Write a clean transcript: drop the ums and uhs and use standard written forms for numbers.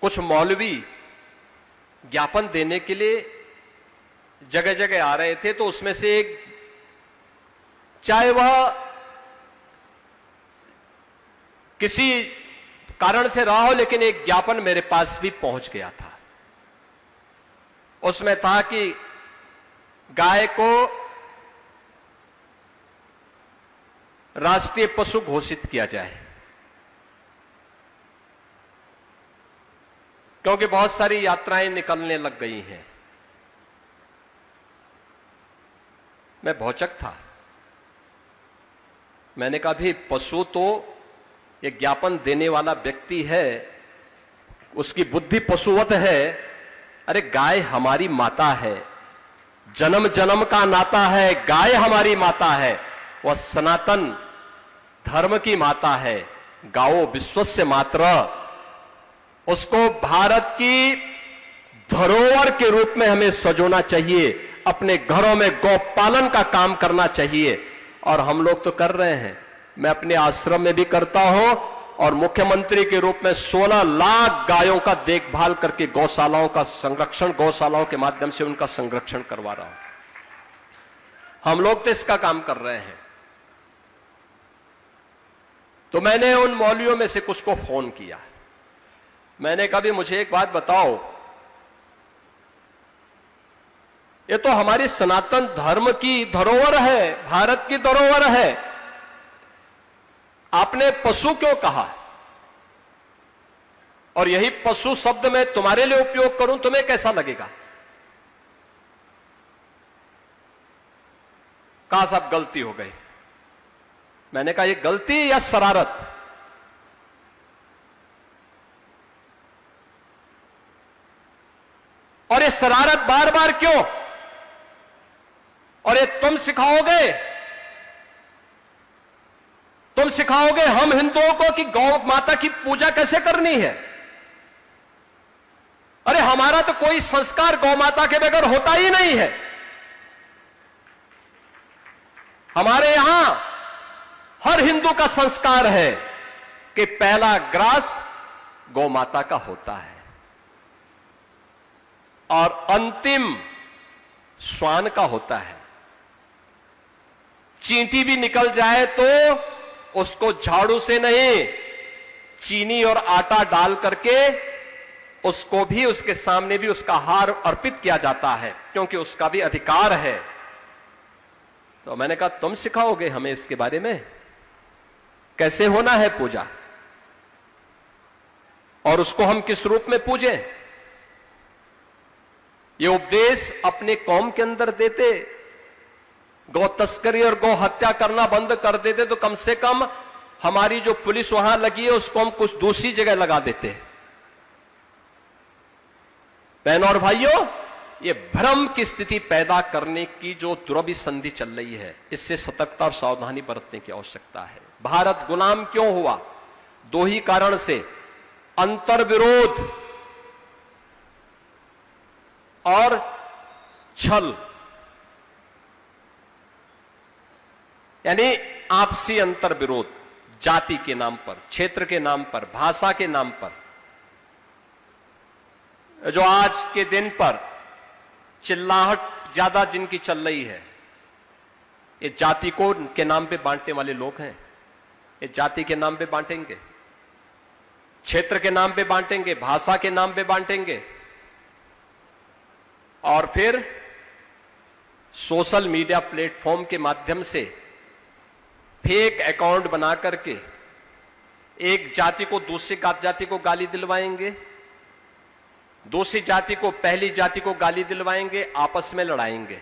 कुछ मौलवी ज्ञापन देने के लिए जगह जगह आ रहे थे, तो उसमें से एक, चाहे वह किसी कारण से रहा हो, लेकिन एक ज्ञापन मेरे पास भी पहुंच गया था। उसमें था कि गाय को राष्ट्रीय पशु घोषित किया जाए, क्योंकि बहुत सारी यात्राएं निकलने लग गई हैं। मैं भौचक था। मैंने कहा भी पशु तो ये ज्ञापन देने वाला व्यक्ति है, उसकी बुद्धि पशुवत है। अरे गाय हमारी माता है, जन्म जन्म का नाता है। गाय हमारी माता है, वह सनातन धर्म की माता है। गाओ विश्वस्य मातरः, उसको भारत की धरोहर के रूप में हमें सजोना चाहिए। अपने घरों में गौपालन का काम करना चाहिए, और हम लोग तो कर रहे हैं। मैं अपने आश्रम में भी करता हूं, और मुख्यमंत्री के रूप में 16 लाख गायों का देखभाल करके गौशालाओं का संरक्षण, गौशालाओं के माध्यम से उनका संरक्षण करवा रहा हूं। हम लोग तो इसका काम कर रहे हैं। तो मैंने उन मौलवियों में से कुछ को फोन किया। मैंने कहा भी मुझे एक बात बताओ, ये तो हमारी सनातन धर्म की धरोहर है, भारत की धरोहर है, आपने पशु क्यों कहा? और यही पशु शब्द मैं तुम्हारे लिए उपयोग करूं, तुम्हें कैसा लगेगा? कहा साहब गलती हो गई। मैंने कहा ये गलती या शरारत? और ये शरारत बार बार क्यों? और ये तुम सिखाओगे? तुम सिखाओगे हम हिंदुओं को कि गौ माता की पूजा कैसे करनी है? अरे हमारा तो कोई संस्कार गौ माता के बगैर होता ही नहीं है। हमारे यहां हर हिंदू का संस्कार है कि पहला ग्रास गौ माता का होता है, और अंतिम श्वान का होता है। चींटी भी निकल जाए तो उसको झाड़ू से नहीं, चीनी और आटा डाल करके उसको भी, उसके सामने भी उसका हार अर्पित किया जाता है, क्योंकि उसका भी अधिकार है। तो मैंने कहा तुम सिखाओगे हमें इसके बारे में, कैसे होना है पूजा, और उसको हम किस रूप में पूजें? ये उपदेश अपने कौम के अंदर देते, गौ तस्करी और गौ हत्या करना बंद कर देते, तो कम से कम हमारी जो पुलिस वहां लगी है उसको हम कुछ दूसरी जगह लगा देते। बहनों और भाइयों, ये भ्रम की स्थिति पैदा करने की जो दुरभिसंधि चल रही है, इससे सतर्कता और सावधानी बरतने की आवश्यकता है। भारत गुलाम क्यों हुआ? दो ही कारण से, अंतर्विरोध और छल, यानी आपसी अंतर विरोध, जाति के नाम पर, क्षेत्र के नाम पर, भाषा के नाम पर। जो आज के दिन पर चिल्लाहट ज्यादा जिनकी चल रही है, ये जाति को के नाम पे बांटने वाले लोग हैं। ये जाति के नाम पे बांटेंगे, क्षेत्र के नाम पे बांटेंगे, भाषा के नाम पे बांटेंगे, और फिर सोशल मीडिया प्लेटफॉर्म के माध्यम से फेक अकाउंट बना करके एक जाति को दूसरी जाति को गाली दिलवाएंगे, दूसरी जाति को पहली जाति को गाली दिलवाएंगे, आपस में लड़ाएंगे।